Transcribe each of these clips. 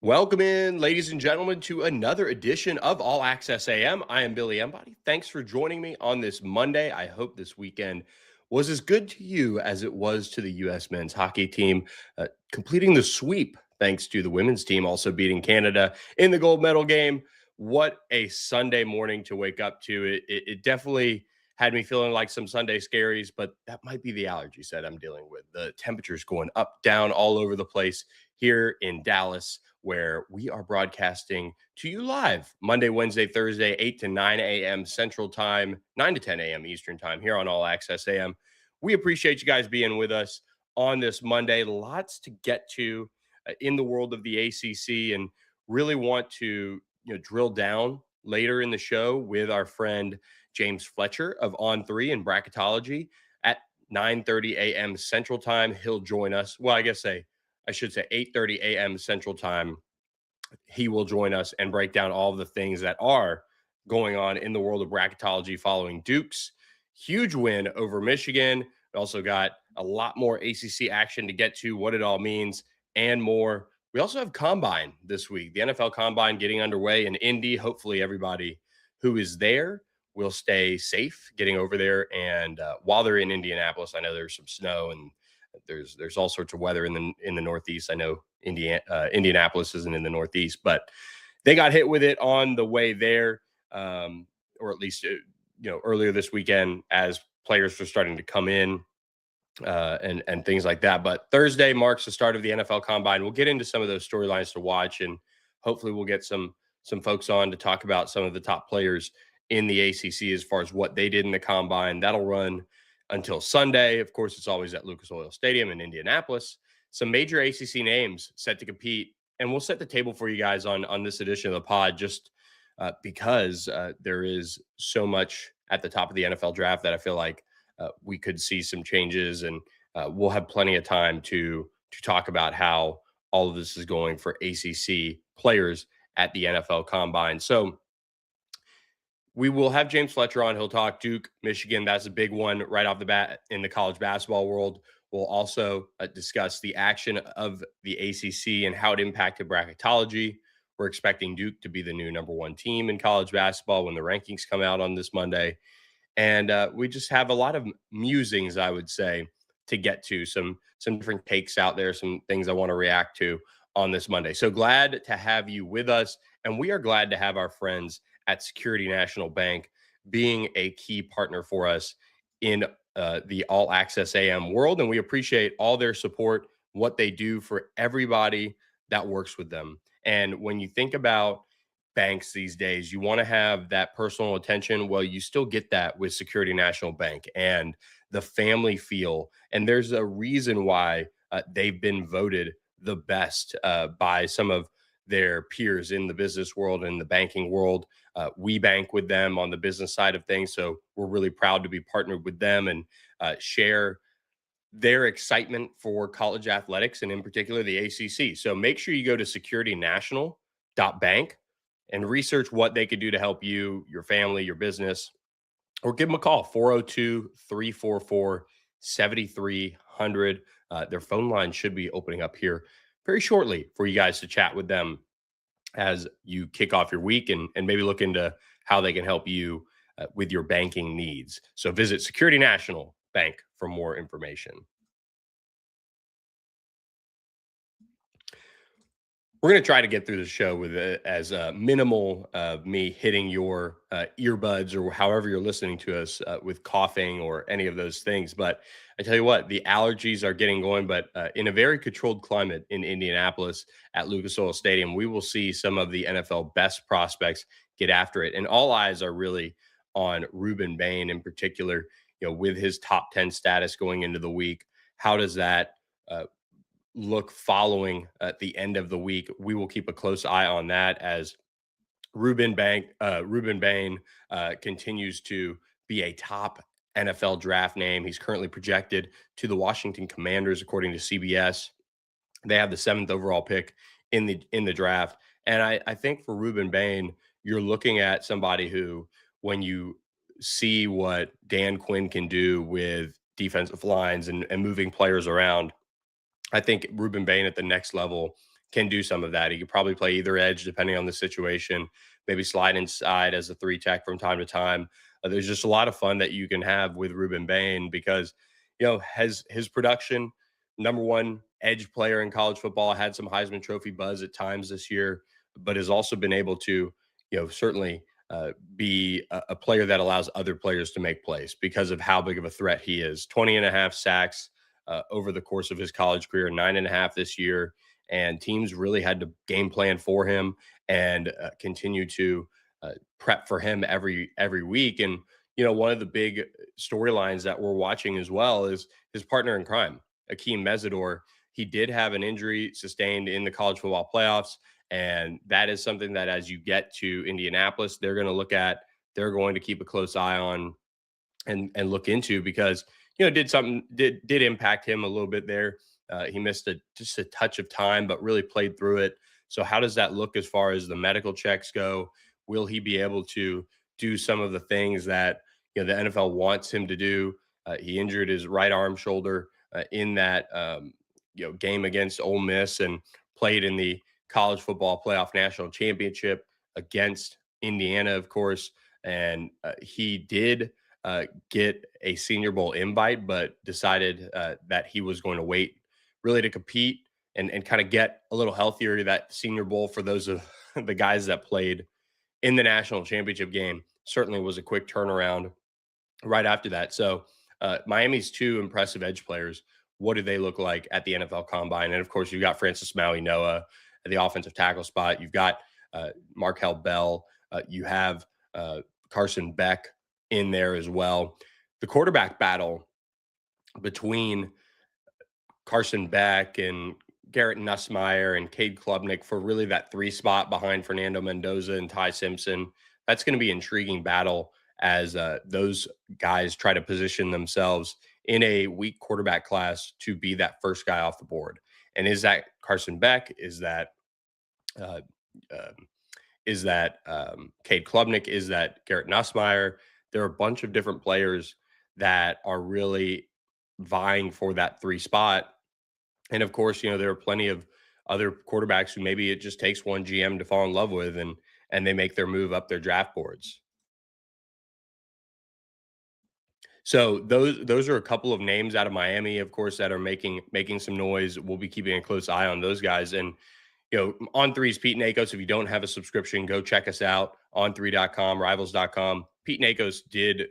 Welcome in, ladies and gentlemen, to another edition of All Access AM. I am Billy Embody. Thanks for joining me on this Monday. I hope this weekend was as good to you as it was to the U.S. men's hockey team, completing the sweep thanks to the women's team also beating Canada in the gold medal game. What a Sunday morning to wake up to. It definitely had me feeling like some Sunday scaries, but that might be the allergies that I'm dealing with. The temperatures going up, down, all over the place here in Dallas, where we are broadcasting to you live Monday, Wednesday, Thursday, 8 to 9 a.m. Central Time, 9 to 10 a.m. Eastern Time here on All Access AM. We appreciate you guys being with us on this Monday. Lots to get to in the world of the ACC, and really want to drill down later in the show with our friend James Fletcher of On 3 and Bracketology at 9:30 a.m. Central Time. He'll join us. Well, I should say 8:30 a.m. Central Time. He will join us and break down all of the things that are going on in the world of bracketology following Duke's huge win over Michigan. We also got a lot more ACC action to get to, what it all means, and more. We also have Combine this week, the NFL Combine getting underway in Indy. Hopefully, everybody who is there will stay safe getting over there. And while they're in Indianapolis, I know there's some snow and there's all sorts of weather in the Northeast. I know Indianapolis isn't in the Northeast, but they got hit with it on the way there, or at least earlier this weekend as players were starting to come in and things like that. But Thursday marks the start of the NFL Combine. We'll get into some of those storylines to watch, and hopefully we'll get some folks on to talk about some of the top players in the ACC as far as what they did in the Combine. That'll run until Sunday. Of course, it's always at Lucas Oil Stadium in Indianapolis. Some major ACC names set to compete, and we'll set the table for you guys on this edition of the pod, just because there is so much at the top of the NFL draft that I feel like we could see some changes, and we'll have plenty of time to talk about how all of this is going for ACC players at the NFL Combine. So we will have James Fletcher on. He'll talk Duke, Michigan. That's a big one right off the bat in the college basketball world. We'll also discuss the action of the ACC and how it impacted bracketology. We're expecting Duke to be the new number one team in college basketball when the rankings come out on this Monday. And we just have a lot of musings, I would say, to get to some different takes out there, some things I want to react to on this Monday. So glad to have you with us. And we are glad to have our friends at Security National Bank being a key partner for us in the All Access AM world. And we appreciate all their support, what they do for everybody that works with them. And when you think about banks these days, you want to have that personal attention. Well, you still get that with Security National Bank and the family feel. And there's a reason why they've been voted the best by some of their peers in the business world and the banking world. We bank with them on the business side of things. So we're really proud to be partnered with them and share their excitement for college athletics and in particular the ACC. So make sure you go to securitynational.bank and research what they could do to help you, your family, your business, or give them a call, 402-344-7300. Their phone line should be opening up here very shortly for you guys to chat with them as you kick off your week and maybe look into how they can help you with your banking needs. So visit Security National Bank for more information. We're going to try to get through the show with as minimal me hitting your earbuds or however you're listening to us with coughing or any of those things. But I tell you what, the allergies are getting going, but in a very controlled climate in Indianapolis at Lucas Oil Stadium, we will see some of the NFL best prospects get after it. And all eyes are really on Rueben Bain in particular, with his top 10 status going into the week. How does that look following at the end of the week? We will keep a close eye on that as Rueben Bain continues to be a top NFL draft name. He's currently projected to the Washington Commanders, according to CBS. They have the 7th overall pick in the draft. And I think for Rueben Bain, you're looking at somebody who, when you see what Dan Quinn can do with defensive lines and moving players around, I think Rueben Bain at the next level can do some of that. He could probably play either edge depending on the situation, maybe slide inside as a three tech from time to time. There's just a lot of fun that you can have with Ruben Bain because, has his production, number one edge player in college football, had some Heisman Trophy buzz at times this year, but has also been able to, certainly be a player that allows other players to make plays because of how big of a threat he is. 20 and a half sacks over the course of his college career, 9.5 this year. And teams really had to game plan for him and continue to prep for him every week. And one of the big storylines that we're watching as well is his partner in crime, Akeem Mesidor. He did have an injury sustained in the college football playoffs, and that is something that as you get to Indianapolis, they're going to look at. They're going to keep a close eye on and look into because did impact him a little bit there. He missed just a touch of time, but really played through it. So how does that look as far as the medical checks go? Will he be able to do some of the things that the NFL wants him to do? He injured his right arm shoulder in that game against Ole Miss and played in the college football playoff national championship against Indiana, of course. And he did get a Senior Bowl invite, but decided that he was going to wait really to compete and kind of get a little healthier to that Senior Bowl for those of the guys that played in the national championship game. Certainly was a quick turnaround right after that. So Miami's two impressive edge players. What do they look like at the NFL Combine? And of course, you've got Francis Maui Noah at the offensive tackle spot. You've got Markel Bell. You have Carson Beck in there as well. The quarterback battle between Carson Beck and Garrett Nussmeier and Cade Klubnik for really that three spot behind Fernando Mendoza and Ty Simpson. That's going to be an intriguing battle as those guys try to position themselves in a weak quarterback class to be that first guy off the board. And is that Carson Beck? Is that uh, Cade Klubnik? Is that Garrett Nussmeier? There are a bunch of different players that are really vying for that three spot. And of course, there are plenty of other quarterbacks who maybe it just takes one GM to fall in love with and they make their move up their draft boards. So those are a couple of names out of Miami, of course, that are making some noise. We'll be keeping a close eye on those guys. And On Three's Pete Nakos. If you don't have a subscription, go check us out on 3.com, rivals.com. Pete Nakos did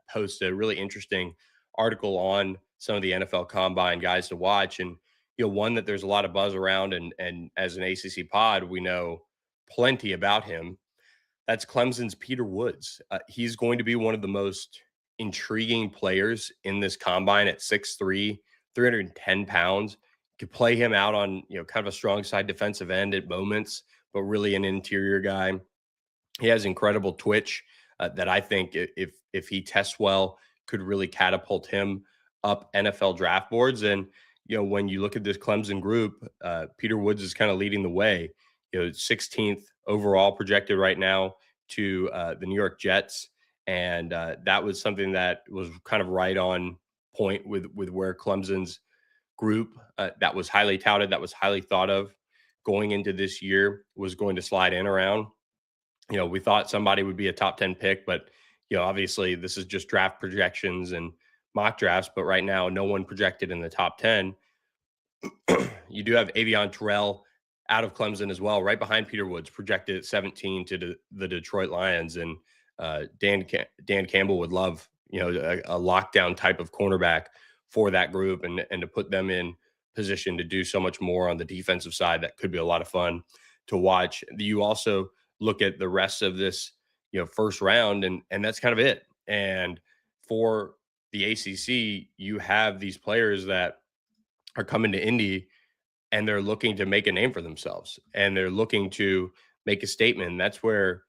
post a really interesting article on some of the NFL Combine guys to watch. And, one that there's a lot of buzz around. And as an ACC pod, we know plenty about him. That's Clemson's Peter Woods. He's going to be one of the most intriguing players in this combine at 6'3", 310 pounds. Could play him out on, kind of a strong side defensive end at moments, but really an interior guy. He has incredible twitch that I think if he tests well, could really catapult him up NFL draft boards. And, when you look at this Clemson group, Peter Woods is kind of leading the way. 16th overall projected right now to the New York Jets. And that was something that was kind of right on point with where Clemson's group that was highly touted, that was highly thought of going into this year was going to slide in around. We thought somebody would be a top 10 pick, but, obviously this is just draft projections and mock drafts. But right now, no one projected in the top 10. You do have Avion Terrell out of Clemson as well, right behind Peter Woods, projected at 17 to the Detroit Lions. And Dan Campbell would love, a lockdown type of cornerback for that group and to put them in position to do so much more on the defensive side. That could be a lot of fun to watch. You also look at the rest of this, first round, and that's kind of it. And for the ACC, you have these players that are coming to Indy and they're looking to make a name for themselves and they're looking to make a statement. And that's where,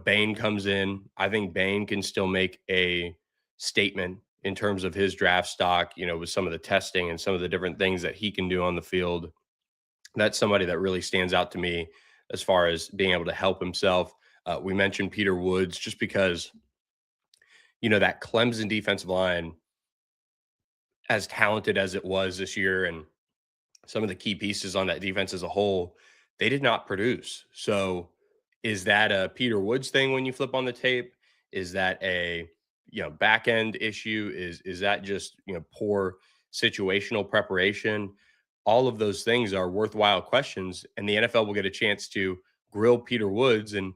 Bain comes in. I think Bain can still make a statement in terms of his draft stock, with some of the testing and some of the different things that he can do on the field. That's somebody that really stands out to me as far as being able to help himself. We mentioned Peter Woods just because, that Clemson defensive line, as talented as it was this year, and some of the key pieces on that defense as a whole, they did not produce. So is that a Peter Woods thing when you flip on the tape? Is that a back end issue? Is that just poor situational preparation? All of those things are worthwhile questions, and the NFL will get a chance to grill Peter Woods and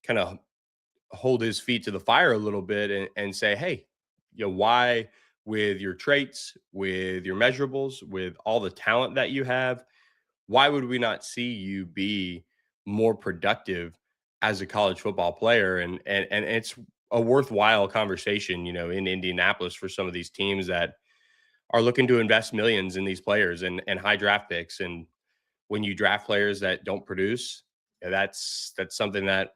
kind of hold his feet to the fire a little bit and say, hey, why with your traits, with your measurables, with all the talent that you have, why would we not see you be more productive as a college football player? And it's a worthwhile conversation, in Indianapolis for some of these teams that are looking to invest millions in these players and high draft picks. And when you draft players that don't produce, that's something that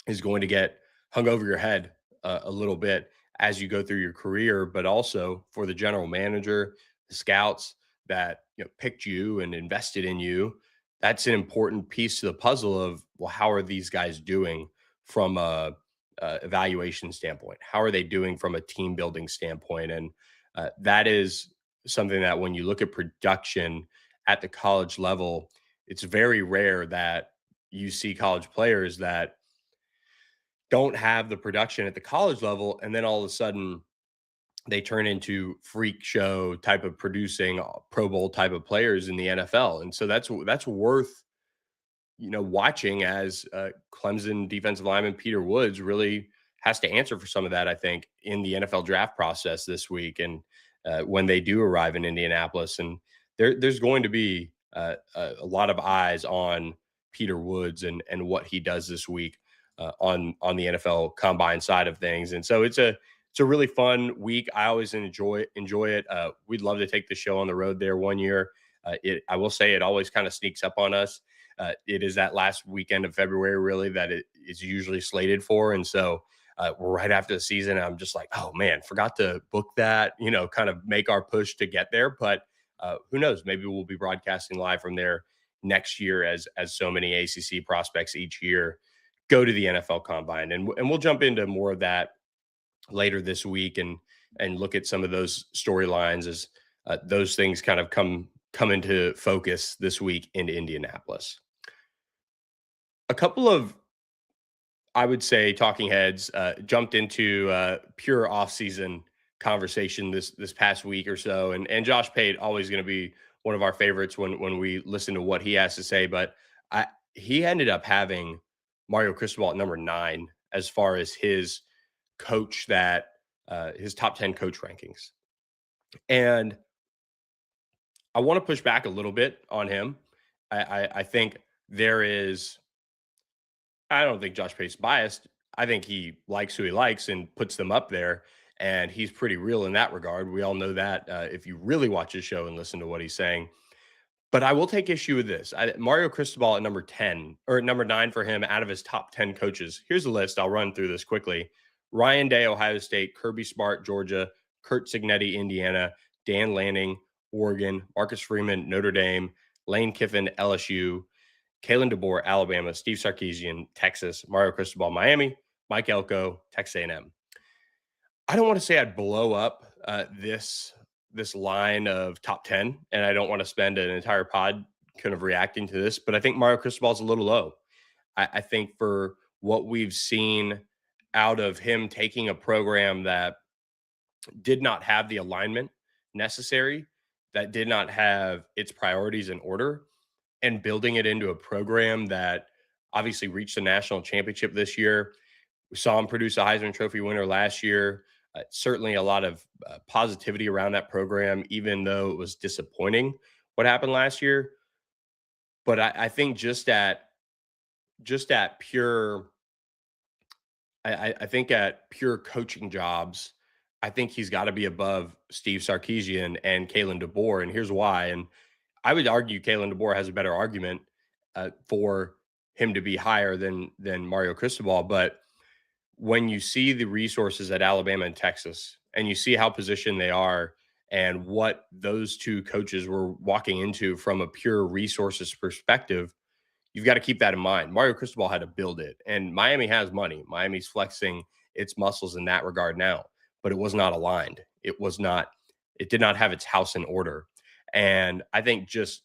is going to get hung over your head a little bit as you go through your career, but also for the general manager, the scouts that picked you and invested in you. That's an important piece to the puzzle of, well, how are these guys doing from a evaluation standpoint? How are they doing from a team building standpoint? And that is something that when you look at production at the college level, it's very rare that you see college players that don't have the production at the college level, and then all of a sudden they turn into freak show type of producing Pro Bowl type of players in the NFL. And so that's worth watching as Clemson defensive lineman Peter Woods really has to answer for some of that, I think, in the NFL draft process this week. And when they do arrive in Indianapolis, and there's going to be a lot of eyes on Peter Woods and what he does this week on the NFL Combine side of things. And so it's a really fun week. I always enjoy it. We'd love to take the show on the road there one year. I will say it always kind of sneaks up on us. It is that last weekend of February, really, that it is usually slated for. And so we're right after the season. I'm just like, oh man, forgot to book that, kind of make our push to get there. But who knows? Maybe we'll be broadcasting live from there next year as so many ACC prospects each year go to the NFL Combine. And we'll jump into more of that later this week and look at some of those storylines as those things kind of come into focus this week in Indianapolis. A couple of, I would say, talking heads jumped into pure off-season conversation this past week or so, and Josh Pate always going to be one of our favorites when we listen to what he has to say. But he ended up having Mario Cristobal at number 9 as far as his coach that his top 10 coach rankings, and I want to push back a little bit on him. I think there is. I don't think Josh Pate's biased. I think he likes who he likes and puts them up there, and he's pretty real in that regard. We all know that if you really watch his show and listen to what he's saying. But I will take issue with this. Mario Cristobal at number 10 or number 9 for him out of his top 10 coaches. Here's a list. I'll run through this quickly. Ryan Day, Ohio State; Kirby Smart, Georgia; Kurt Cignetti, Indiana; Dan Lanning, Oregon; Marcus Freeman, Notre Dame; Lane Kiffin, LSU; Kalen DeBoer, Alabama; Steve Sarkisian, Texas; Mario Cristobal, Miami; Mike Elko, Texas A&M. I don't want to say I'd blow up this line of top 10, and I don't want to spend an entire pod kind of reacting to this, but I think Mario Cristobal is a little low. I think for what we've seen out of him taking a program that did not have the alignment necessary, that did not have its priorities in order, and building it into a program that obviously reached the national championship this year. We saw him produce a Heisman Trophy winner last year. Certainly a lot of positivity around that program, even though it was disappointing what happened last year. But I think just at pure, I think at pure coaching jobs, I think he's got to be above Steve Sarkisian and Kalen DeBoer, and here's why. And I would argue Kalen DeBoer has a better argument for him to be higher than Mario Cristobal. But when you see the resources at Alabama and Texas, and you see how positioned they are, and what those two coaches were walking into from a pure resources perspective, you've got to keep that in mind. Mario Cristobal had to build it, and Miami has money. Miami's flexing its muscles in that regard now, but it was not aligned. It did not have its house in order. And I think just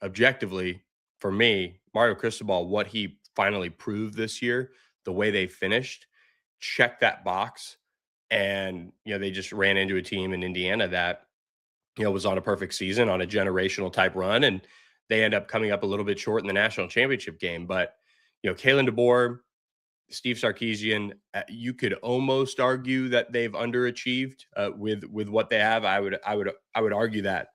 objectively, for me, Mario Cristobal, what he finally proved this year, the way they finished, check that box. And, they just ran into a team in Indiana that, was on a perfect season, on a generational type run. And they end up coming up a little bit short in the national championship game. But, Kalen DeBoer, Steve Sarkisian, you could almost argue that they've underachieved with what they have. I would argue that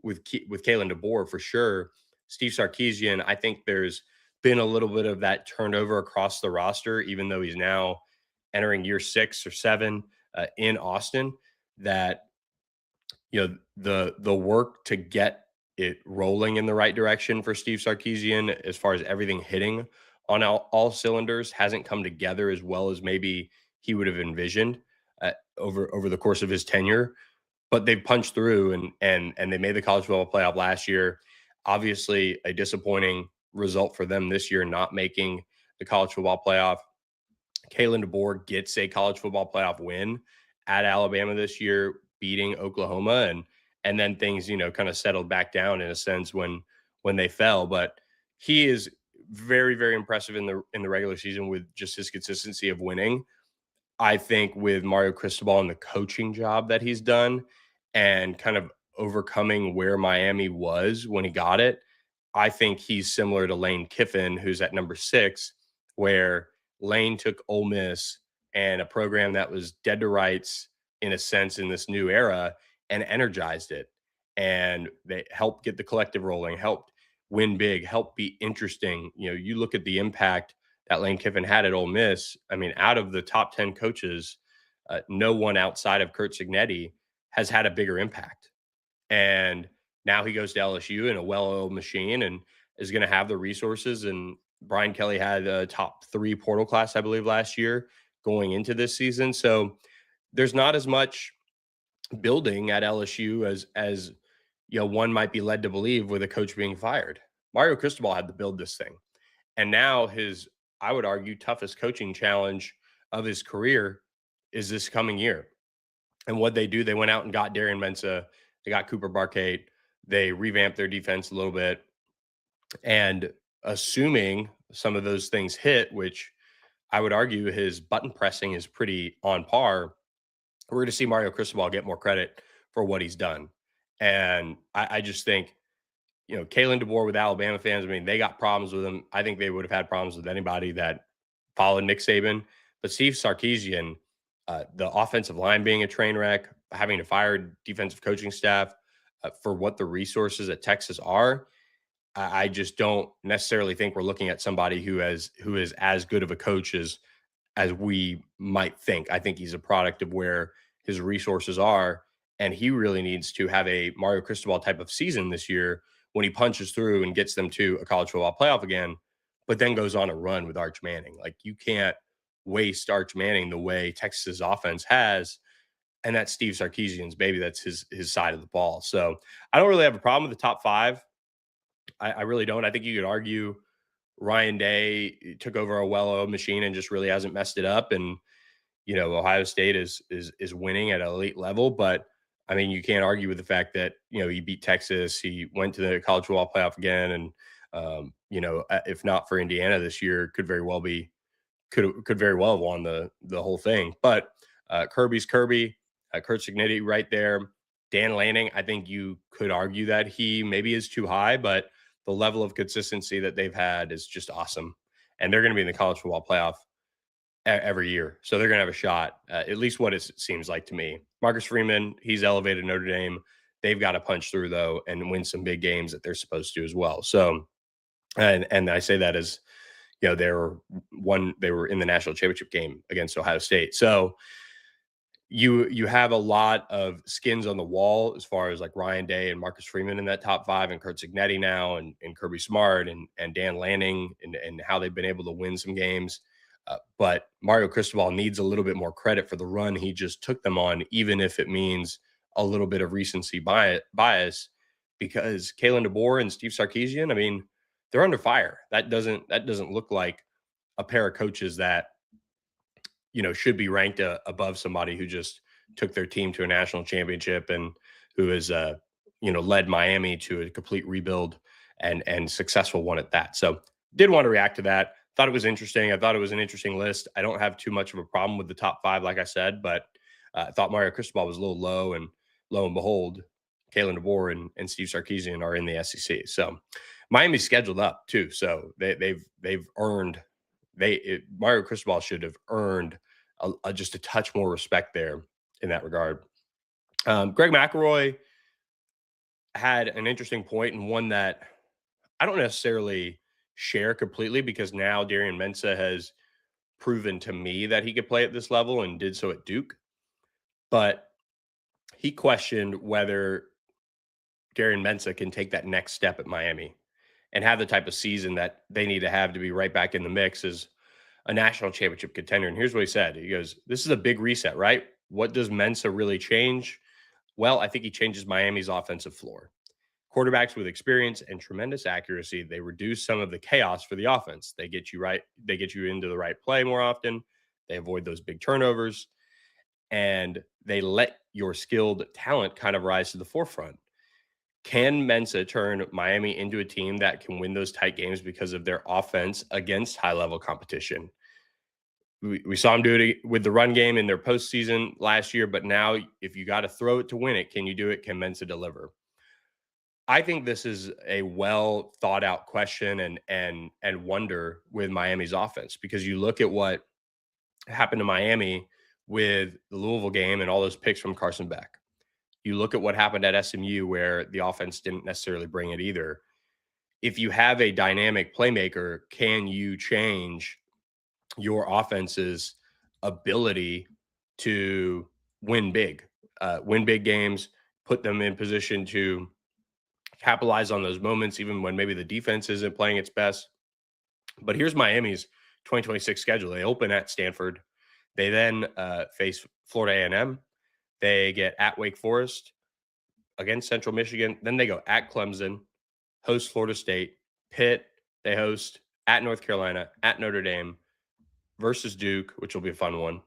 with Kalen DeBoer for sure. Steve Sarkisian, I think there's been a little bit of that turnover across the roster, even though he's now entering year 6 or 7 in Austin. That the work to get it rolling in the right direction for Steve Sarkisian, as far as everything hitting on all cylinders, hasn't come together as well as maybe he would have envisioned over the course of his tenure. But they've punched through, and they made the college football playoff last year. Obviously, a disappointing result for them this year, not making the college football playoff. Kalen DeBoer gets a college football playoff win at Alabama this year, beating Oklahoma, and then things kind of settled back down in a sense when they fell. But he is very, very impressive in the regular season with just his consistency of winning. I think with Mario Cristobal and the coaching job that he's done, and kind of overcoming where Miami was when he got it, I think he's similar to Lane Kiffin, who's at number 6, where Lane took Ole Miss and a program that was dead to rights in a sense in this new era, and energized it. And they helped get the collective rolling, helped win big, helped be interesting. You look at the impact that Lane Kiffin had at Ole Miss. I mean, out of the top 10 coaches, no one outside of Curt Cignetti has had a bigger impact. And now he goes to LSU in a well-oiled machine and is going to have the resources. And Brian Kelly had a top 3 portal class, I believe, last year going into this season. So there's not as much building at LSU as one might be led to believe with a coach being fired. Mario Cristobal had to build this thing. And now his, I would argue, toughest coaching challenge of his career is this coming year. And what they do, they went out and got Darian Mensah, they got Cooper Barkate, they revamped their defense a little bit. And assuming some of those things hit, which I would argue his button pressing is pretty on par, we're going to see Mario Cristobal get more credit for what he's done. And I just think, Kalen DeBoer with Alabama fans, I mean, they got problems with him. I think they would have had problems with anybody that followed Nick Saban. But Steve Sarkisian, the offensive line being a train wreck, having to fire defensive coaching staff for what the resources at Texas are, I just don't necessarily think we're looking at somebody who is as good of a coach as we might think. I think he's a product of where his resources are, and he really needs to have a Mario Cristobal type of season this year when he punches through and gets them to a college football playoff again, but then goes on a run with Arch Manning. Like, you can't waste Arch Manning the way Texas's offense has, and that's Steve Sarkisian's baby. That's his side of the ball. So I don't really have a problem with the top 5. I really don't. I think you could argue Ryan Day took over a well-oiled machine and just really hasn't messed it up. And Ohio State is winning at an elite level. But I mean, you can't argue with the fact that he beat Texas. He went to the college football playoff again, and if not for Indiana this year, could very well have won the whole thing. But Kirby's Kirby, Curt Cignetti right there. Dan Lanning, I think you could argue that he maybe is too high, but the level of consistency that they've had is just awesome. And they're going to be in the college football playoff every year. So they're going to have a shot, at least what it seems like to me. Marcus Freeman, he's elevated Notre Dame. They've got to punch through, though, and win some big games that they're supposed to as well. So, and I say that as, they were in the national championship game against Ohio State. So you have a lot of skins on the wall as far as like Ryan Day and Marcus Freeman in that top 5, and Curt Cignetti now, and Kirby Smart and Dan Lanning, and how they've been able to win some games. But Mario Cristobal needs a little bit more credit for the run he just took them on, even if it means a little bit of recency bias, because Kalen DeBoer and Steve Sarkisian, I mean, they're under fire. That doesn't look like a pair of coaches that should be ranked above somebody who just took their team to a national championship and who has led Miami to a complete rebuild and successful one at that. So did want to react to that. Thought it was interesting. I thought it was an interesting list. I don't have too much of a problem with the top 5, like I said, but I thought Mario Cristobal was a little low, and lo and behold, Kalen DeBoer and Steve Sarkisian are in the SEC. So Miami's scheduled up too. So they've earned Mario Cristobal should have earned just a touch more respect there in that regard. Greg McElroy had an interesting point, and one that I don't necessarily share completely, because now Darian Mensah has proven to me that he could play at this level and did so at Duke. But he questioned whether Darian Mensah can take that next step at Miami and have the type of season that they need to have to be right back in the mix as a national championship contender. And here's what he said. He goes, "This is a big reset, right? What does Mensah really change?" Well, I think he changes Miami's offensive floor. Quarterbacks with experience and tremendous accuracy, they reduce some of the chaos for the offense. They get you right. They get you into the right play more often. They avoid those big turnovers, and they let your skilled talent kind of rise to the forefront. Can Mensah turn Miami into a team that can win those tight games because of their offense against high-level competition? We saw him do it with the run game in their postseason last year, but now if you got to throw it to win it, can you do it? Can Mensah deliver? I think this is a well thought out question and wonder with Miami's offense, because you look at what happened to Miami with the Louisville game and all those picks from Carson Beck. You look at what happened at SMU, where the offense didn't necessarily bring it either. If you have a dynamic playmaker, can you change your offense's ability to win big games, put them in position to capitalize on those moments, even when maybe the defense isn't playing its best? But here's Miami's 2026 schedule. They open at Stanford. They then face Florida A&M. They get at Wake Forest, against Central Michigan. Then they go at Clemson, host Florida State, Pitt. They host at North Carolina, at Notre Dame, versus Duke, which will be a fun one,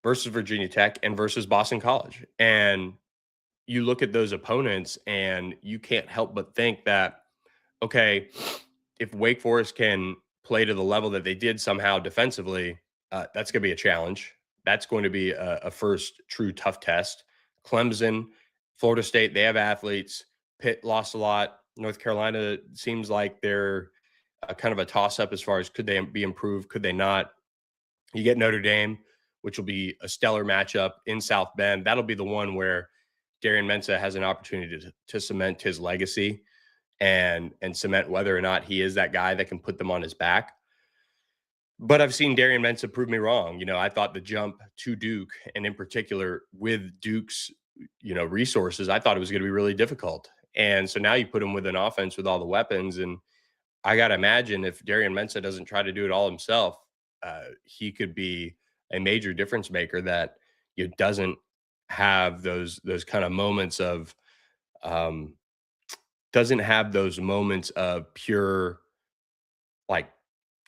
versus Virginia Tech, and versus Boston College. And you look at those opponents and you can't help but think that, okay, if Wake Forest can play to the level that they did somehow defensively, that's going to be a challenge. That's going to be a first true tough test. Clemson, Florida State, they have athletes. Pitt lost a lot. North Carolina seems like they're kind of a toss-up as far as could they be improved, could they not? You get Notre Dame, which will be a stellar matchup in South Bend. That'll be the one where Darian Mensah has an opportunity to cement his legacy and cement whether or not he is that guy that can put them on his back. But I've seen Darian Mensah prove me wrong. I thought the jump to Duke, and in particular with Duke's, resources, I thought it was going to be really difficult. And so now you put him with an offense with all the weapons, and I got to imagine if Darian Mensah doesn't try to do it all himself, he could be a major difference maker that doesn't have those kind of moments of pure, like,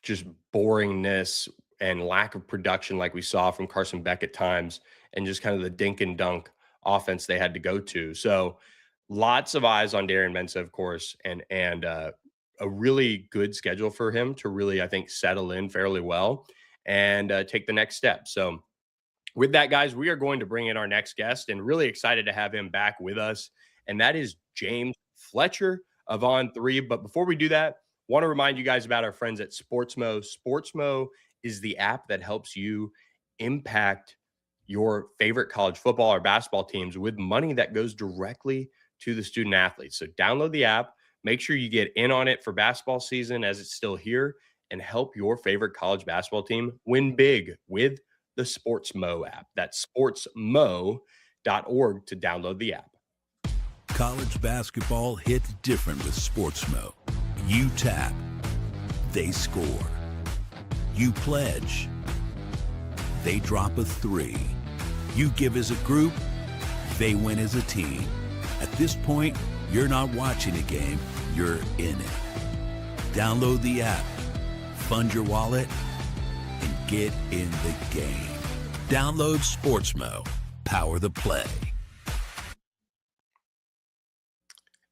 just boringness and lack of production like we saw from Carson Beck at times, and just kind of the dink and dunk offense they had to go to. So lots of eyes on Darian Mensah, of course, and a really good schedule for him to really, I think, settle in fairly well and take the next step. So with that, guys, we are going to bring in our next guest, and really excited to have him back with us. And that is James Fletcher of On3. But before we do that, want to remind you guys about our friends at Sportsmo. Sportsmo is the app that helps you impact your favorite college football or basketball teams with money that goes directly to the student athletes. So download the app, make sure you get in on it for basketball season as it's still here, and help your favorite college basketball team win big with the Sportsmo app. That's sportsmo.org to download the app. College basketball hits different with Sportsmo. You tap, they score. You pledge, they drop a three. You give as a group, they win as a team. At this point, you're not watching a game, you're in it. Download the app, fund your wallet, and get in the game. Download Sportsmo. Power the play.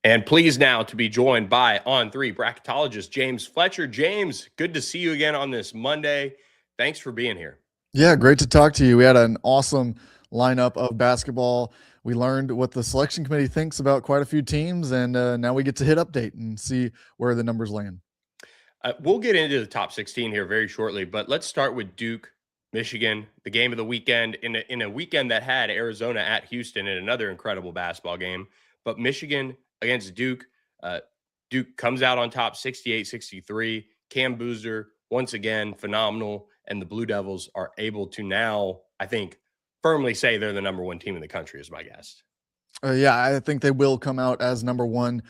And pleased now to be joined by On3 bracketologist James Fletcher. James, good to see you again on this Monday. Thanks for being here. Yeah, great to talk to you. We had an awesome lineup of basketball. We learned what the selection committee thinks about quite a few teams, and now we get to hit update and see where the numbers land. We'll get into the top 16 here very shortly, but let's start with Duke, Michigan, the game of the weekend, in a weekend that had Arizona at Houston in another incredible basketball game. But Michigan against Duke, Duke comes out on top 68-63. Cam Boozer, once again, phenomenal. And the Blue Devils are able to now, I think, firmly say they're the number one team in the country, is my guess. Yeah, I think they will come out as number one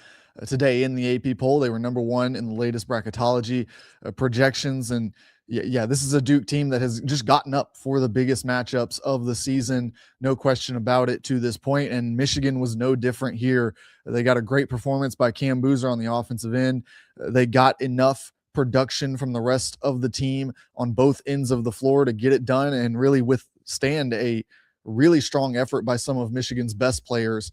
today in the AP poll. They were number one in the latest bracketology projections. And yeah, this is a Duke team that has just gotten up for the biggest matchups of the season. No question about it to this point. And Michigan was no different here. They got a great performance by Cam Boozer on the offensive end. They got enough production from the rest of the team on both ends of the floor to get it done and really withstand a really strong effort by some of Michigan's best players.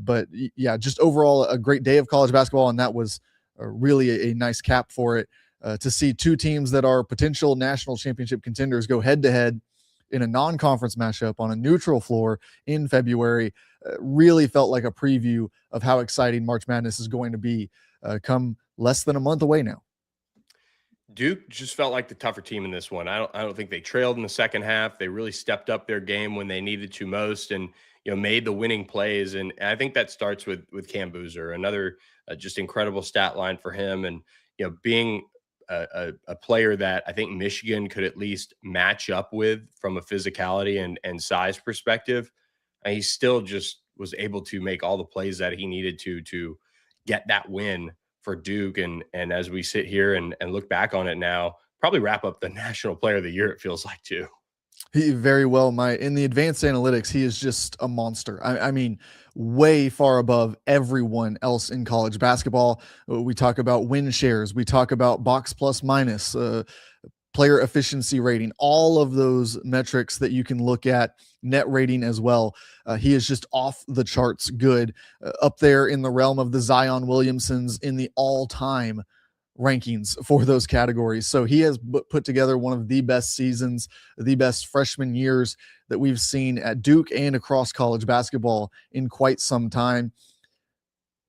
But yeah, just overall a great day of college basketball. And that was really a nice cap for it. To see two teams that are potential national championship contenders go head to head in a non-conference matchup on a neutral floor in February really felt like a preview of how exciting March Madness is going to be come less than a month away now. Duke just felt like the tougher team in this one. I don't think they trailed in the second half. They really stepped up their game when they needed to most, and made the winning plays. And I think that starts with Cam Boozer, another just incredible stat line for him, and being a player that I think Michigan could at least match up with from a physicality and size perspective. And he still just was able to make all the plays that he needed to get that win for Duke. And as we sit here and look back on it now, probably wrap up the National Player of the Year, it feels like, too. He very well might. In the advanced analytics, he is just a monster. I mean, way far above everyone else in college basketball. We talk about win shares. We talk about box plus minus, player efficiency rating, all of those metrics that you can look at, net rating as well. He is just off the charts good, up there in the realm of the Zion Williamsons in the all-time rankings for those categories. So he has put together one of the best seasons, the best freshman years that we've seen at Duke and across college basketball in quite some time.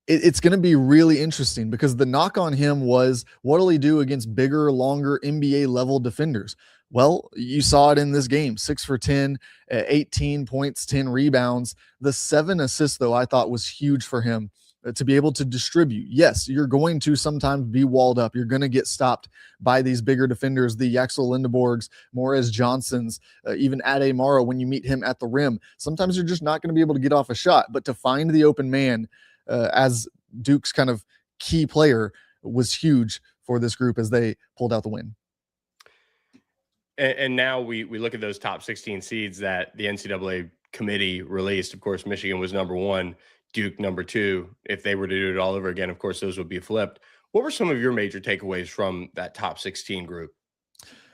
It's going to be really interesting because the knock on him was, what'll he do against bigger, longer NBA level defenders? Well, you saw it in this game, 6 for 10, 18 points, 10 rebounds. The 7 assists, though, I thought was huge for him. To be able to distribute. Yes, you're going to sometimes be walled up. You're going to get stopped by these bigger defenders, the Yaxel Lindeborgs, Morez Johnsons, even Ade Mara when you meet him at the rim. Sometimes you're just not going to be able to get off a shot, but to find the open man as Duke's kind of key player was huge for this group as they pulled out the win. And now we look at those top 16 seeds that the NCAA committee released. Of course, Michigan was number one. Duke number 2. If they were to do it all over again, of course, those would be flipped. What were some of your major takeaways from that top 16 group?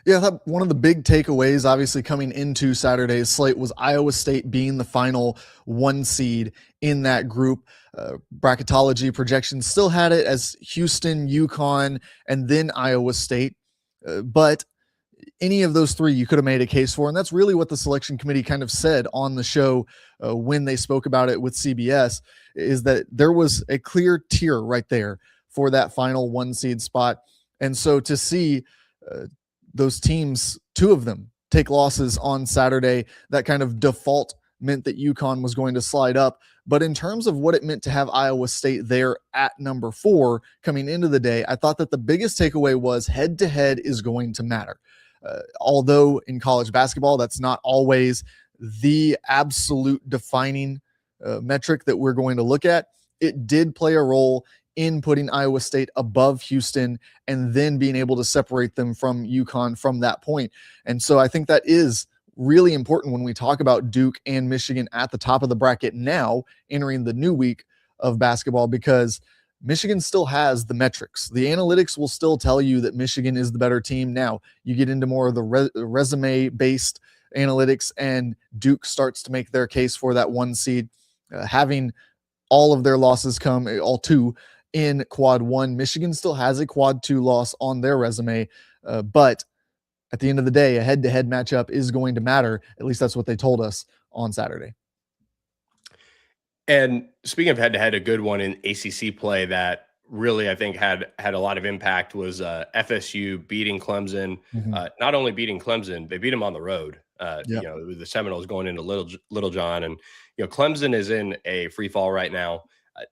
Yeah, I thought one of the big takeaways, obviously, coming into Saturday's slate was Iowa State being the final 1 seed in that group. Bracketology projections still had it as Houston, UConn, and then Iowa State. But any of those 3 you could have made a case for, and that's really what the selection committee kind of said on the show when they spoke about it with CBS, is that there was a clear tier right there for that final 1 seed spot. And so to see those teams, 2 of them, take losses on Saturday, that kind of default meant that UConn was going to slide up. But in terms of what it meant to have Iowa State there at number 4 coming into the day, I thought that the biggest takeaway was head-to-head is going to matter. Although in college basketball, that's not always the absolute defining metric that we're going to look at, it did play a role in putting Iowa State above Houston and then being able to separate them from UConn from that point. And so I think that is really important when we talk about Duke and Michigan at the top of the bracket now, entering the new week of basketball, because Michigan still has the metrics. The analytics will still tell you that Michigan is the better team. Now you get into more of the resume-based analytics, and Duke starts to make their case for that 1 seed, having all of their losses come, all two, in quad one. Michigan still has a quad two loss on their resume, but at the end of the day, a head-to-head matchup is going to matter. At least that's what they told us on Saturday. And speaking of head-to-head, a good one in ACC play that really I think had a lot of impact was FSU beating Clemson. Not only beating Clemson, they beat them on the road. Yep. You know, the Seminoles going into Little John, and Clemson is in a free fall right now.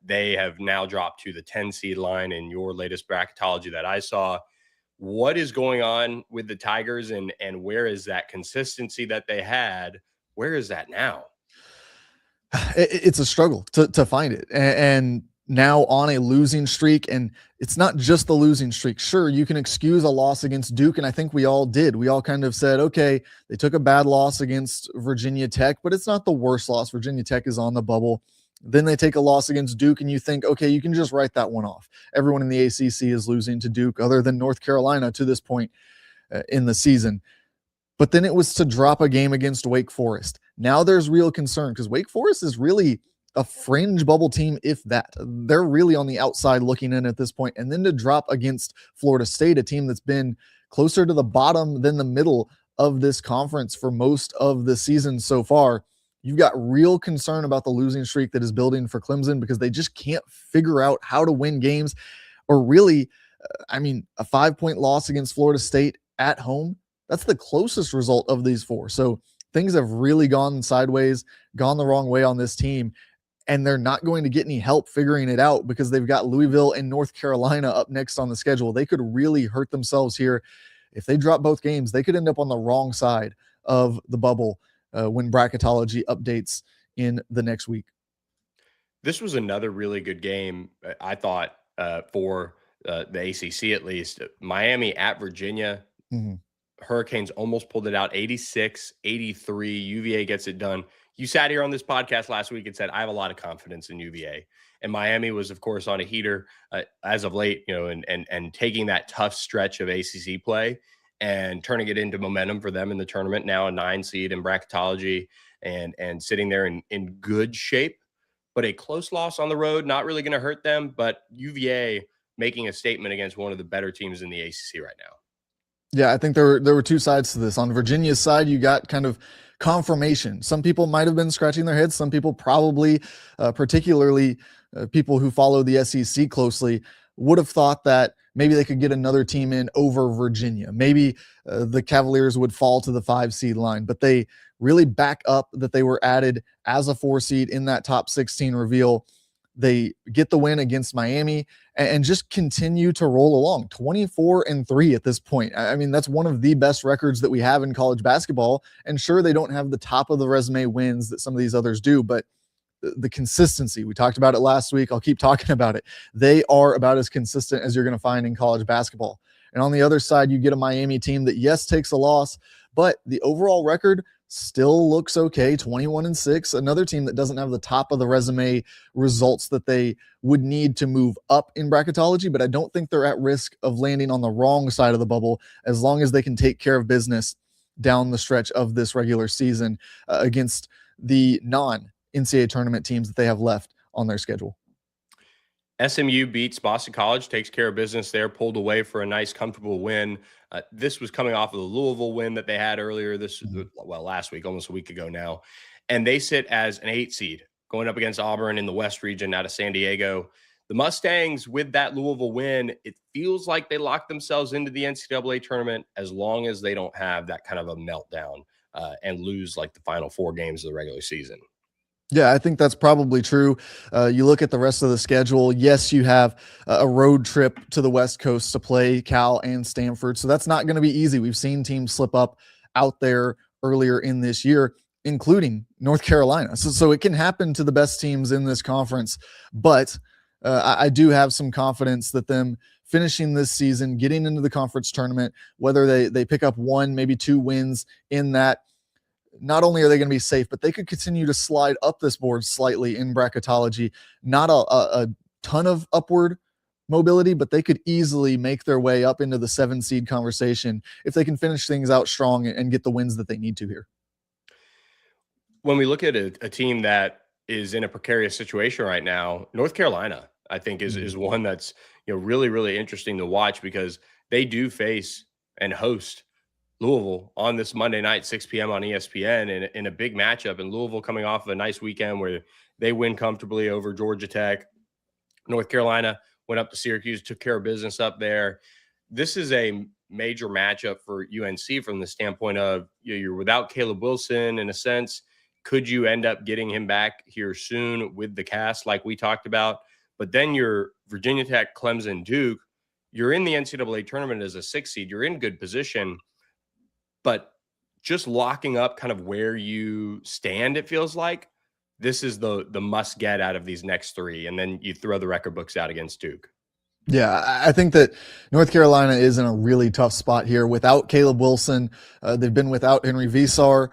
They have now dropped to the 10 seed line in your latest bracketology that I saw. What is going on with the Tigers, and where is that consistency that they had? Where is that now? It's a struggle to find it. And now on a losing streak, and it's not just the losing streak. Sure, you can excuse a loss against Duke, and I think we all did. We all kind of said, okay, they took a bad loss against Virginia Tech, but it's not the worst loss. Virginia Tech is on the bubble. Then they take a loss against Duke, and you think, okay, you can just write that one off. Everyone in the ACC is losing to Duke other than North Carolina to this point in the season. But then it was to drop a game against Wake Forest. Now there's real concern because Wake Forest is really a fringe bubble team, if that. They're really on the outside looking in at this point. And then to drop against Florida State, a team that's been closer to the bottom than the middle of this conference for most of the season so far, you've got real concern about the losing streak that is building for Clemson because they just can't figure out how to win games. Or really, a 5-point loss against Florida State at home, that's the closest result of these four. So things have really gone sideways, gone the wrong way on this team, and they're not going to get any help figuring it out because they've got Louisville and North Carolina up next on the schedule. They could really hurt themselves here. If they drop both games, they could end up on the wrong side of the bubble when bracketology updates in the next week. This was another really good game, I thought, for the ACC at least. Miami at Virginia. Hurricanes almost pulled it out, 86-83. UVA gets it done. You sat here on this podcast last week and said, I have a lot of confidence in UVA. And Miami was, of course, on a heater as of late, and taking that tough stretch of ACC play and turning it into momentum for them in the tournament. Now a 9 seed in bracketology and sitting there in good shape. But a close loss on the road, not really going to hurt them. But UVA making a statement against one of the better teams in the ACC right now. Yeah, I think there were two sides to this. On Virginia's side, you got kind of confirmation. Some people might have been scratching their heads. Some people probably, particularly people who follow the SEC closely, would have thought that maybe they could get another team in over Virginia. Maybe the Cavaliers would fall to the 5 seed line, but they really back up that they were added as a 4 seed in that top 16 reveal. They get the win against Miami and just continue to roll along. 24-3 at this point. I mean, that's one of the best records that we have in college basketball. And sure, they don't have the top of the resume wins that some of these others do, but the consistency, we talked about it last week. I'll keep talking about it. They are about as consistent as you're going to find in college basketball. And on the other side, you get a Miami team that, yes, takes a loss, but the overall record still looks okay, 21-6. Another team that doesn't have the top of the resume results that they would need to move up in bracketology, but I don't think they're at risk of landing on the wrong side of the bubble as long as they can take care of business down the stretch of this regular season against the non-NCAA tournament teams that they have left on their schedule. SMU beats Boston College, takes care of business there, pulled away for a nice, comfortable win. This was coming off of the Louisville win that they had earlier last week, almost a week ago now. And they sit as an 8 seed going up against Auburn in the West region out of San Diego. The Mustangs, with that Louisville win, it feels like they locked themselves into the NCAA tournament as long as they don't have that kind of a meltdown and lose like the final 4 games of the regular season. Yeah, I think that's probably true. You look at the rest of the schedule. Yes, you have a road trip to the West Coast to play Cal and Stanford. So that's not going to be easy. We've seen teams slip up out there earlier in this year, including North Carolina. So it can happen to the best teams in this conference. But I do have some confidence that them finishing this season, getting into the conference tournament, whether they pick up 1, maybe 2 wins in that, not only are they going to be safe, but they could continue to slide up this board slightly in bracketology. Not a ton of upward mobility, but they could easily make their way up into the 7 seed conversation if they can finish things out strong and get the wins that they need to here. When we look at a team that is in a precarious situation right now. North Carolina, I think, is one that's really really interesting to watch because they do face and host Louisville on this Monday night, 6 p.m. on ESPN, in a big matchup. And Louisville coming off of a nice weekend where they win comfortably over Georgia Tech. North Carolina went up to Syracuse, took care of business up there. This is a major matchup for UNC from the standpoint of you're without Caleb Wilson in a sense. Could you end up getting him back here soon with the cast like we talked about? But then you're Virginia Tech, Clemson, Duke. You're in the NCAA tournament as a 6 seed. You're in good position, but just locking up kind of where you stand, it feels like this is the must get out of these next three, and then you throw the record books out against Duke. Yeah, I think that North Carolina is in a really tough spot here without Caleb Wilson. They've been without Henry Visar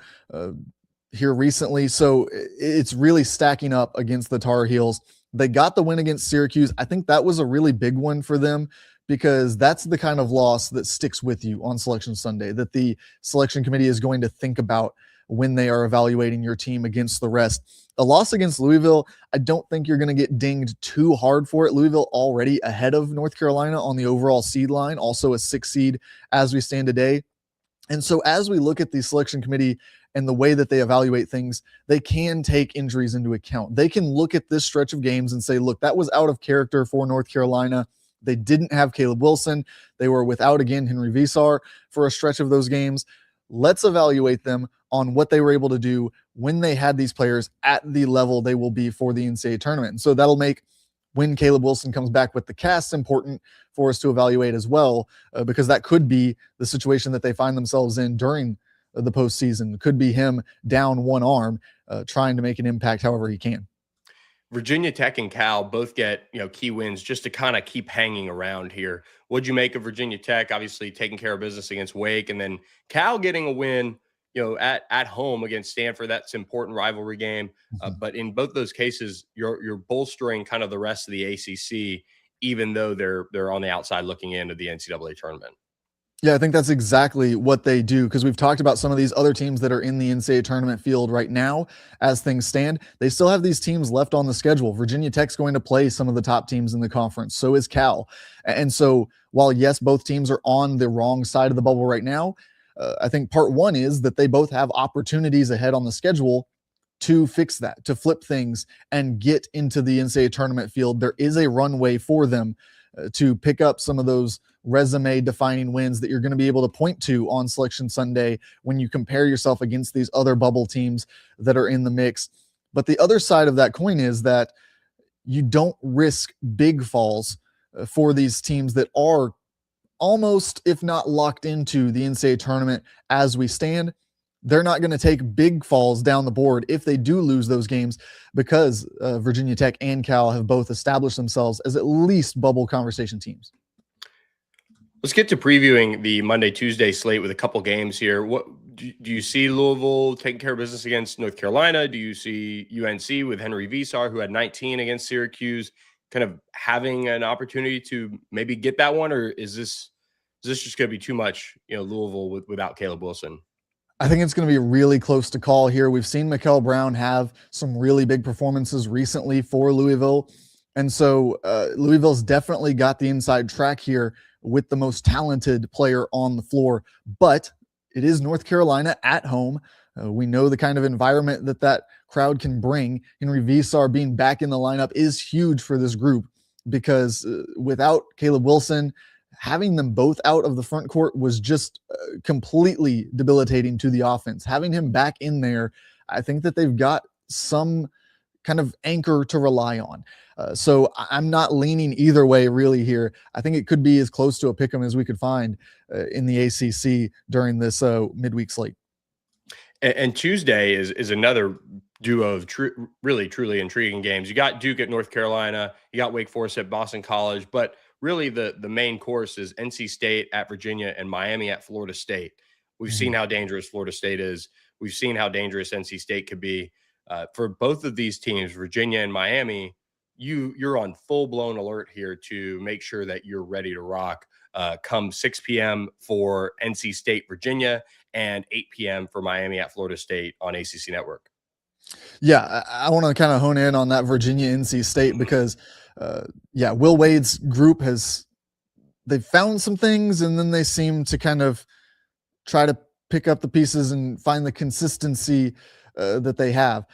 here recently, so it's really stacking up against the Tar Heels. They got the win against Syracuse. I think that was a really big one for them because that's the kind of loss that sticks with you on Selection Sunday, that the selection committee is going to think about when they are evaluating your team against the rest. A loss against Louisville, I don't think you're going to get dinged too hard for it. Louisville already ahead of North Carolina on the overall seed line, also a 6 seed as we stand today. And so as we look at the selection committee and the way that they evaluate things, they can take injuries into account. They can look at this stretch of games and say, look, that was out of character for North Carolina. They didn't have Caleb Wilson. They were without, again, Henry Visar for a stretch of those games. Let's evaluate them on what they were able to do when they had these players at the level they will be for the NCAA tournament. And so that'll make when Caleb Wilson comes back with the cast important for us to evaluate as well, because that could be the situation that they find themselves in during the postseason. It could be him down one arm, trying to make an impact however he can. Virginia Tech and Cal both get key wins just to kind of keep hanging around here. What'd you make of Virginia Tech? Obviously taking care of business against Wake, and then Cal getting a win at home against Stanford. That's an important rivalry game. But in both those cases, you're bolstering kind of the rest of the ACC, even though they're on the outside looking into the NCAA tournament. Yeah, I think that's exactly what they do, because we've talked about some of these other teams that are in the NCAA tournament field right now as things stand. They still have these teams left on the schedule. Virginia Tech's going to play some of the top teams in the conference. So is Cal. And so while, yes, both teams are on the wrong side of the bubble right now, I think part one is that they both have opportunities ahead on the schedule to fix that, to flip things and get into the NCAA tournament field. There is a runway for them to pick up some of those resume defining wins that you're going to be able to point to on Selection Sunday when you compare yourself against these other bubble teams that are in the mix. But the other side of that coin is that you don't risk big falls for these teams that are almost, if not locked into the NCAA tournament as we stand. They're not going to take big falls down the board if they do lose those games, because Virginia Tech and Cal have both established themselves as at least bubble conversation teams. Let's get to previewing the Monday-Tuesday slate with a couple games here. What do you see Louisville taking care of business against North Carolina? Do you see UNC with Henry Visar, who had 19 against Syracuse, kind of having an opportunity to maybe get that one, or is this just going to be too much, Louisville without Caleb Wilson? I think it's going to be really close to call here. We've seen Mikael Brown have some really big performances recently for Louisville. And so Louisville's definitely got the inside track here with the most talented player on the floor. But it is North Carolina at home. We know the kind of environment that crowd can bring. Henry Visar being back in the lineup is huge for this group, because without Caleb Wilson, having them both out of the front court was just completely debilitating to the offense. Having him back in there, I think that they've got some kind of anchor to rely on. So I'm not leaning either way really here. I think it could be as close to a pick'em as we could find in the ACC during this midweek slate. And Tuesday is another duo of really, truly intriguing games. You got Duke at North Carolina. You got Wake Forest at Boston College. But really the main course is NC State at Virginia and Miami at Florida State. We've seen how dangerous Florida State is. We've seen how dangerous NC State could be. For both of these teams, Virginia and Miami, you're on full-blown alert here to make sure that you're ready to rock come 6 p.m. for NC State, Virginia, and 8 p.m. for Miami at Florida State on ACC Network. Yeah, I want to kind of hone in on that Virginia NC State because, yeah, Will Wade's group they've found some things and then they seem to kind of try to pick up the pieces and find the consistency that they have.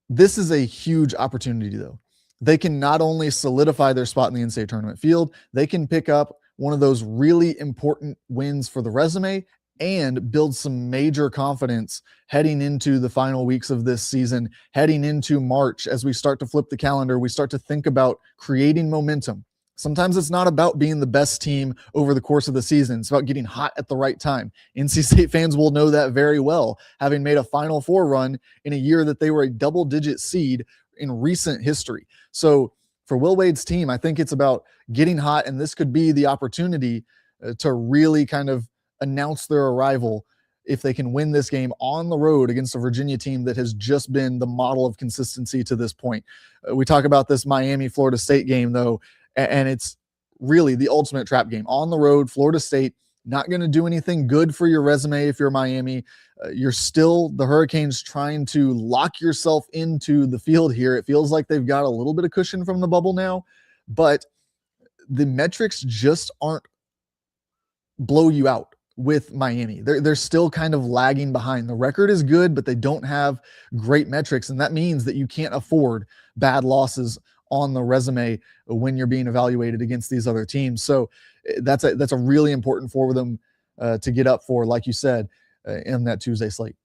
This is a huge opportunity, though. They can not only solidify their spot in the in-state tournament field, they can pick up one of those really important wins for the resume and build some major confidence heading into the final weeks of this season, heading into March. As we start to flip the calendar, we start to think about creating momentum. Sometimes it's not about being the best team over the course of the season. It's about getting hot at the right time. NC State fans will know that very well, having made a Final Four run in a year that they were a double-digit seed in recent history. So for Will Wade's team, I think it's about getting hot, and this could be the opportunity to really kind of announce their arrival if they can win this game on the road against a Virginia team that has just been the model of consistency to this point. We talk about this Miami-Florida State game, though, and it's really the ultimate trap game. On the road, Florida State, not going to do anything good for your resume if you're Miami. You're still the Hurricanes trying to lock yourself into the field here. It feels like they've got a little bit of cushion from the bubble now, but the metrics just aren't blow you out with Miami. They're still kind of lagging behind. The record is good, but they don't have great metrics, and that means that you can't afford bad losses on the resume when you're being evaluated against these other teams. So that's a really important for them to get up for, like you said, in that Tuesday slate.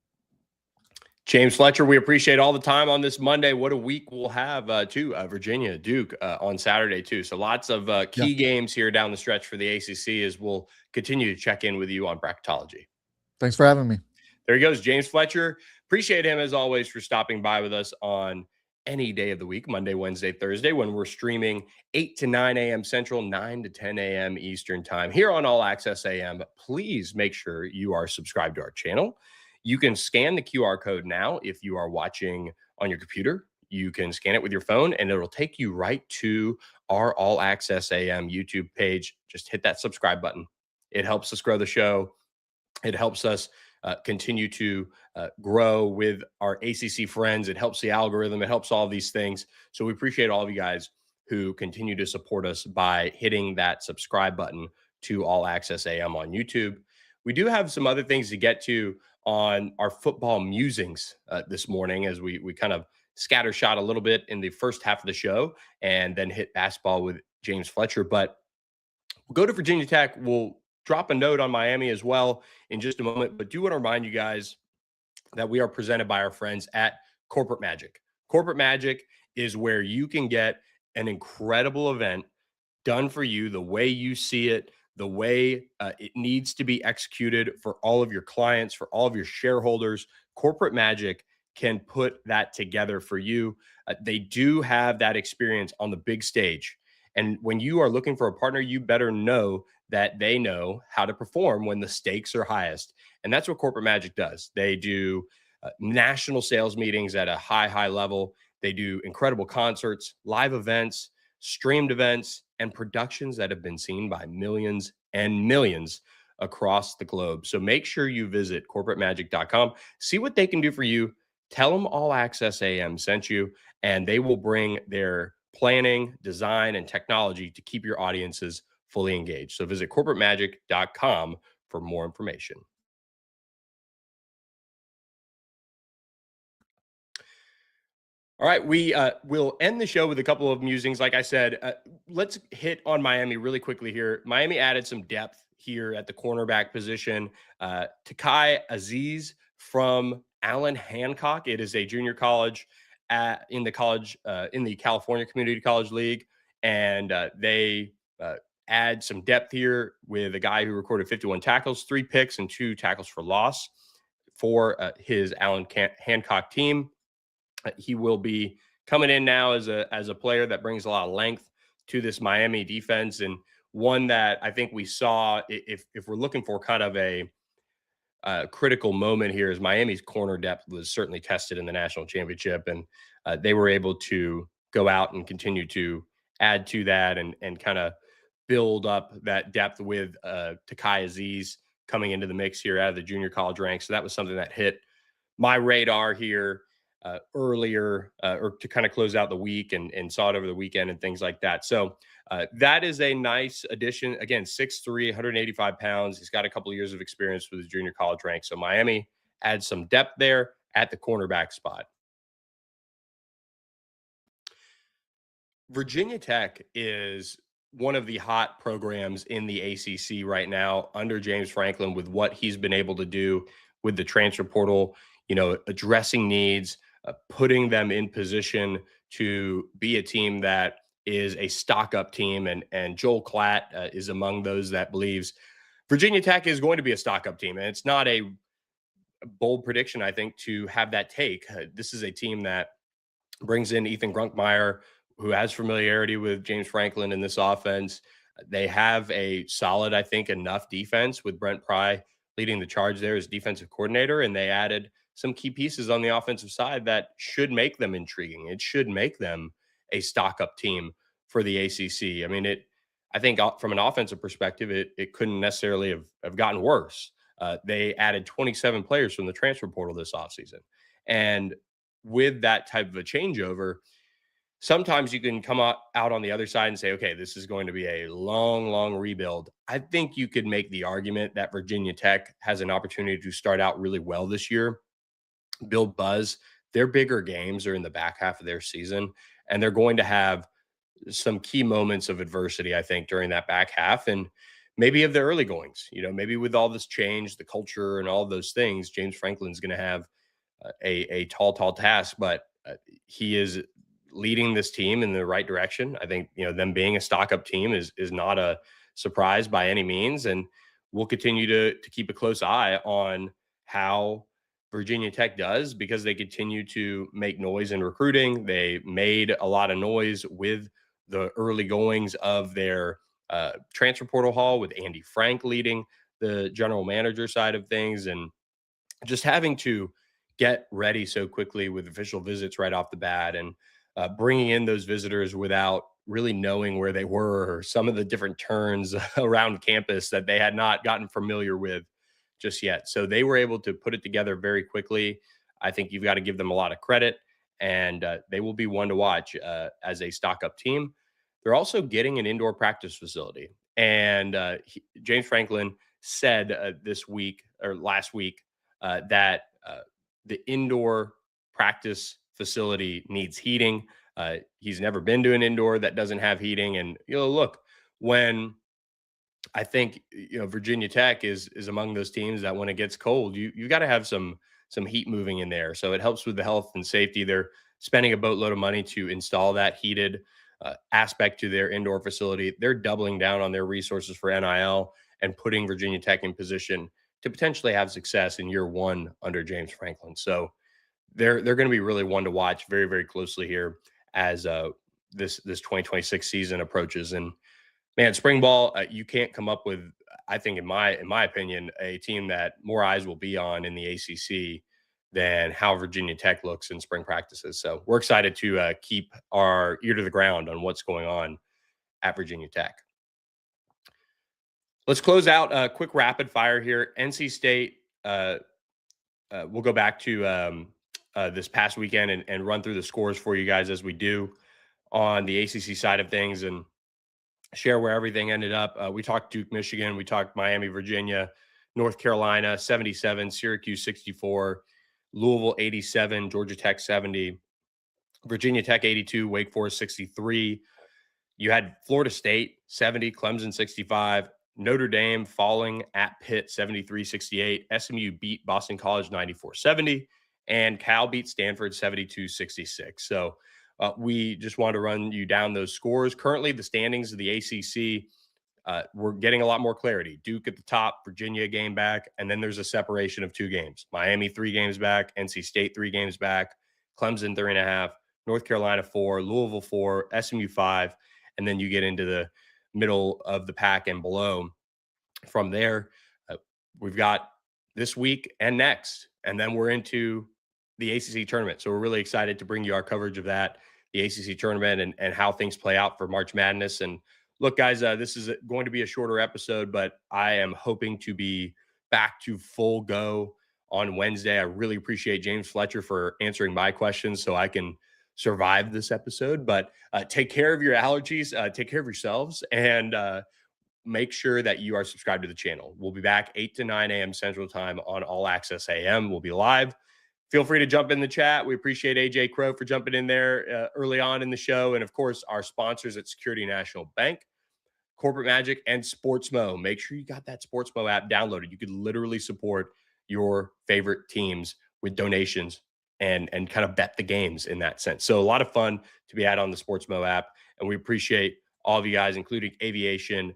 James Fletcher, we appreciate all the time on this Monday. What a week we'll have too. Virginia, Duke on Saturday too. So lots of key games here down the stretch for the ACC as we'll continue to check in with you on Bracketology. Thanks for having me. There he goes, James Fletcher. Appreciate him as always for stopping by with us on any day of the week, Monday, Wednesday, Thursday, when we're streaming 8 to 9 a.m. Central, 9 to 10 a.m. Eastern time here on All Access AM. Please make sure you are subscribed to our channel. You can scan the QR code now if you are watching on your computer. You can scan it with your phone, and it'll take you right to our All Access AM YouTube page. Just hit that subscribe button. It helps us grow the show. It helps us continue to grow with our ACC friends. It helps the algorithm. It helps all these things. So we appreciate all of you guys who continue to support us by hitting that subscribe button to All Access AM on YouTube. We do have some other things to get to on our football musings this morning as we kind of scattershot a little bit in the first half of the show and then hit basketball with James Fletcher. But we'll go to Virginia Tech. We'll drop a note on Miami as well in just a moment, but do want to remind you guys that we are presented by our friends at Corporate Magic. Corporate Magic is where you can get an incredible event done for you the way you see it, the way it needs to be executed for all of your clients, for all of your shareholders. Corporate Magic can put that together for you. They do have that experience on the big stage. And when you are looking for a partner, you better know that they know how to perform when the stakes are highest. And that's what Corporate Magic does. They do national sales meetings at a high level. They do incredible concerts, live events, streamed events, and productions that have been seen by millions and millions across the globe. So make sure you visit corporatemagic.com, see what they can do for you. Tell them All Access AM sent you, and they will bring their planning, design, and technology to keep your audiences fully engaged. So visit corporatemagic.com for more information. All right, we will end the show with a couple of musings. Like I said, let's hit on Miami really quickly here. Miami added some depth here at the cornerback position. Takai Aziz from Allen Hancock. It is a junior college in the California Community College League, and they add some depth here with a guy who recorded 51 tackles, 3 picks, and 2 tackles for loss for his Allen Hancock team. He will be coming in now as a player that brings a lot of length to this Miami defense, and one that I think we saw if we're looking for kind of a critical moment here is Miami's corner depth was certainly tested in the national championship, and they were able to go out and continue to add to that and kind of build up that depth with Takai Aziz coming into the mix here out of the junior college ranks. So that was something that hit my radar here earlier or to kind of close out the week and saw it over the weekend and things like that. So that is a nice addition. Again, 6'3", 185 pounds. He's got a couple of years of experience with his junior college rank. So Miami adds some depth there at the cornerback spot. Virginia Tech is one of the hot programs in the ACC right now under James Franklin with what he's been able to do with the transfer portal, addressing needs, putting them in position to be a team that is a stock up team. And Joel Klatt is among those that believes Virginia Tech is going to be a stock up team. And it's not a bold prediction, I think, to have that take. This is a team that brings in Ethan Grunkmeyer, who has familiarity with James Franklin in this offense. They have a solid, I think, enough defense with Brent Pry leading the charge there as defensive coordinator. And they added some key pieces on the offensive side that should make them intriguing. It should make them a stock-up team for the ACC. I mean, I think from an offensive perspective, it couldn't necessarily have gotten worse. They added 27 players from the transfer portal this offseason. And with that type of a changeover, sometimes you can come out on the other side and say, okay, this is going to be a long, long rebuild. I think you could make the argument that Virginia Tech has an opportunity to start out really well this year, build buzz. Their bigger games are in the back half of their season, and they're going to have some key moments of adversity, I think, during that back half. And maybe of the early goings, maybe with all this change, the culture and all of those things, James Franklin's going to have a tall task, but he is leading this team in the right direction. I think, them being a stock up team is not a surprise by any means. And we'll continue to keep a close eye on how Virginia Tech does, because they continue to make noise in recruiting. They made a lot of noise with the early goings of their transfer portal haul, with Andy Frank leading the general manager side of things, and just having to get ready so quickly with official visits right off the bat, and bringing in those visitors without really knowing where they were, or some of the different turns around campus that they had not gotten familiar with just yet. So they were able to put it together very quickly. I think you've got to give them a lot of credit, and they will be one to watch as a stock up team. They're also getting an indoor practice facility. And James Franklin said last week that the indoor practice facility needs heating. He's never been to an indoor that doesn't have heating. And, look, when I think, Virginia Tech is among those teams that when it gets cold, you got to have some heat moving in there. So it helps with the health and safety. They're spending a boatload of money to install that heated aspect to their indoor facility. They're doubling down on their resources for NIL and putting Virginia Tech in position to potentially have success in year one under James Franklin. So they're going to be really one to watch very, very closely here as this 2026 season approaches. And man, spring ball, you can't come up with, I think, in my opinion, a team that more eyes will be on in the ACC than how Virginia Tech looks in spring practices. So we're excited to keep our ear to the ground on what's going on at Virginia Tech. Let's close out a quick rapid fire here. NC State, we'll go back to this past weekend and run through the scores for you guys as we do on the ACC side of things, and share where everything ended up. We talked Duke, Michigan. We talked Miami, Virginia, North Carolina, 77, Syracuse, 64, Louisville, 87, Georgia Tech, 70, Virginia Tech, 82, Wake Forest, 63. You had Florida State, 70, Clemson, 65, Notre Dame falling at Pitt, 73-68. SMU beat Boston College, 94-70. And Cal beat Stanford, 72-66. So we just wanted to run you down those scores. Currently, the standings of the ACC, we're getting a lot more clarity. Duke at the top, Virginia a game back, and then there's a separation of 2 games. Miami 3 games back, NC State 3 games back, Clemson 3.5, North Carolina 4, Louisville 4, SMU 5, and then you get into the middle of the pack and below. From there, we've got this week and next, and then we're into the ACC tournament. So we're really excited to bring you our coverage of that, the ACC tournament, and how things play out for March Madness. And look, guys, this is going to be a shorter episode, but I am hoping to be back to full go on Wednesday. I really appreciate James Fletcher for answering my questions so I can survive this episode. But take care of your allergies, take care of yourselves, and make sure that you are subscribed to the channel. We'll be back 8 to 9 a.m. Central Time on All Access AM. We'll be live. Feel free to jump in the chat. We appreciate AJ Crow for jumping in there early on in the show. And of course, our sponsors at Security National Bank, Corporate Magic, and Sportsmo. Make sure you got that Sportsmo app downloaded. You could literally support your favorite teams with donations and kind of bet the games in that sense. So a lot of fun to be had on the Sportsmo app. And we appreciate all of you guys, including Aviation,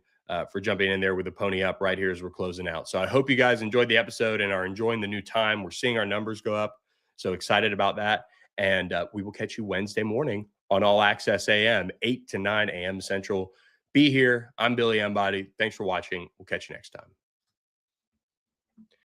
for jumping in there with the pony up right here as we're closing out. So I hope you guys enjoyed the episode and are enjoying the new time. We're seeing our numbers go up. So excited about that. And we will catch you Wednesday morning on All Access AM, 8 to 9 a.m. Central. Be here. I'm Billy Embody. Thanks for watching. We'll catch you next time.